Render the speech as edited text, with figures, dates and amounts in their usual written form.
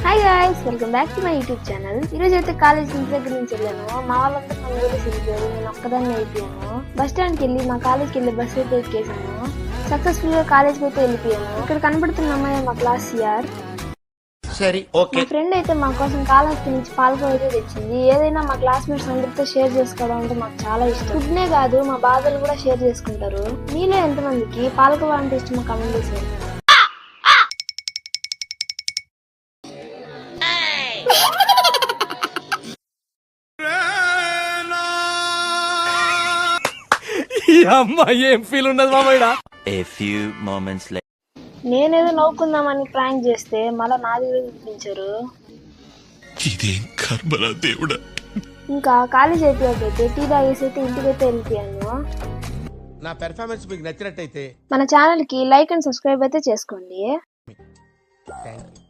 Hi guys, welcome back to my YouTube channel. ఈ రోజు అయితే కాలేజ్ ఇంటి దగ్గర నుంచి వెళ్ళాను. మా వాళ్ళంతా మన ఊళ్ళో వెళ్ళిపోయారు. నేను ఒక్కదాన్ని అయిపోయాను. బస్ స్టాండ్కి వెళ్ళి మా కాలేజ్కి వెళ్ళి బస్ అయితే ఎక్కేసాను. సక్సెస్ఫుల్ గా కాలేజ్కి అయితే వెళ్ళిపోయాను. ఇక్కడ కనబడుతున్న అమ్మాయి మా క్లాస్ సిఆర్. మా ఫ్రెండ్ అయితే మా కోసం కాలేజ్ నుంచి పాలకం అయితే తెచ్చింది. ఏదైనా మా క్లాస్మేట్స్ అందరితో షేర్ చేసుకోవడం అంటే మాకు చాలా ఇష్టం. ఫుడ్నే కాదు, మా బాధలు కూడా షేర్ చేసుకుంటారు. మీలో ఎంతమందికి పాలకం అంటే ఇష్టమో కామెంట్ చేశారు. ఏం ఫీల్ ఉన్నది మామయ్య. A few moments later. నేనేదో నవ్వుకుందామని ప్రాంక్ చేస్తే మళ్ళీ నాది చూపించారు. ఇదేం కర్మరా దేవుడా. ఇంకా కాలేజ్ అయిపోయాకైతే టీ తాగేసి అయితే ఇంటికైతే వెళ్ళిపోయాను. నా పెర్ఫార్మెన్స్ మీకు నచ్చినట్టయితే మన ఛానల్ కి లైక్ అండ్ సబ్స్క్రైబ్ అయితే చేసుకోండి. Thank you.